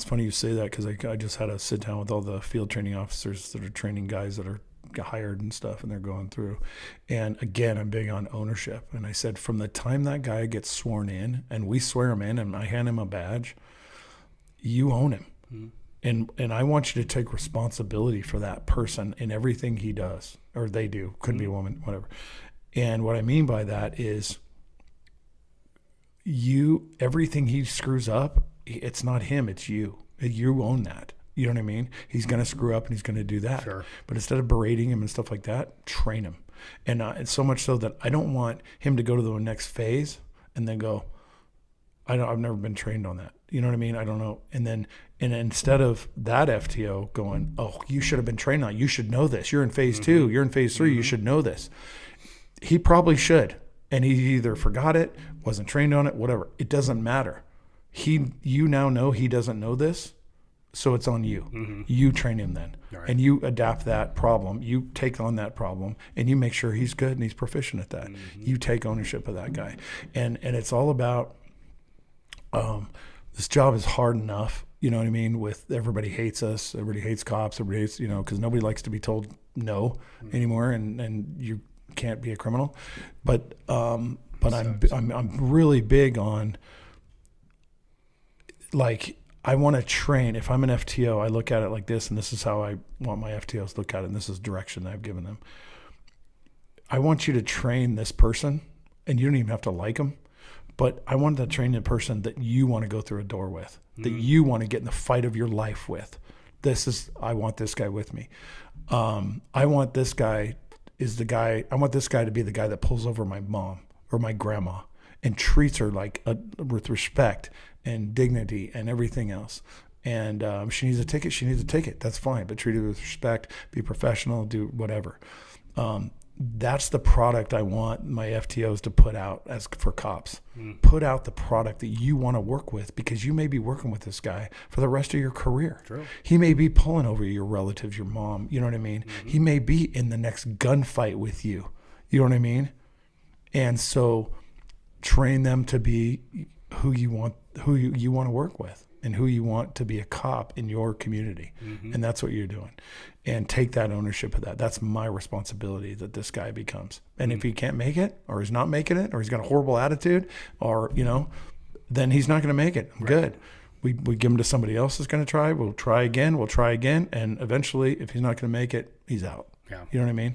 It's funny you say that because I just had a sit down with all the field training officers that are training guys that are hired and stuff, and they're going through. And again, I'm big on ownership. And I said, from the time that guy gets sworn in and we swear him in and I hand him a badge, you own him. And I want you to take responsibility for that person in everything he does or they do. Could be a woman, whatever. And what I mean by that is everything he screws up, it's not him, it's you. You own that. You know what I mean? He's going to screw up and he's going to do that. Sure. But instead of berating him and stuff like that, train him. And it's so much so that I don't want him to go to the next phase and then go, I've never been trained on that. You know what I mean? I don't know. And instead of that FTO going, oh, you should have been trained on it. You should know this. You're in phase 2. You're in phase 3. You should know this. He probably should. And he either forgot it, wasn't trained on it, whatever. It doesn't matter. You now know he doesn't know this, so it's on you. You train him then. Right. And you adapt that problem. You take on that problem, and you make sure he's good and he's proficient at that. You take ownership of that guy. And it's all about this job is hard enough, you know what I mean, with everybody hates us, everybody hates cops, everybody hates, because nobody likes to be told no anymore, and you can't be a criminal. But I'm really big on, like, I want to train. If I'm an FTO, I look at it like this, and this is how I want my FTOs to look at it, and this is direction that I've given them. I want you to train this person, and you don't even have to like them, but I want to train the person that you want to go through a door with, that you want to get in the fight of your life with. I want this guy with me. I want this guy to be the guy that pulls over my mom or my grandma and treats her with respect and dignity and everything else. And she needs a ticket. That's fine, but treat her with respect, be professional, do whatever. That's the product I want my FTOs to put out as for cops. Put out the product that you want to work with, because you may be working with this guy for the rest of your career. True. He may be pulling over your relatives, your mom, you know what I mean? He may be in the next gunfight with you. You know what I mean? And so train them to be who you want to work with, and who you want to be a cop in your community. And that's what you're doing. And take that ownership of that. That's my responsibility that this guy becomes. And if he can't make it, or he's not making it, or he's got a horrible attitude, or, then he's not going to make it. Good. We give him to somebody else that's going to try. We'll try again. And eventually, if he's not going to make it, he's out. Yeah. You know what I mean?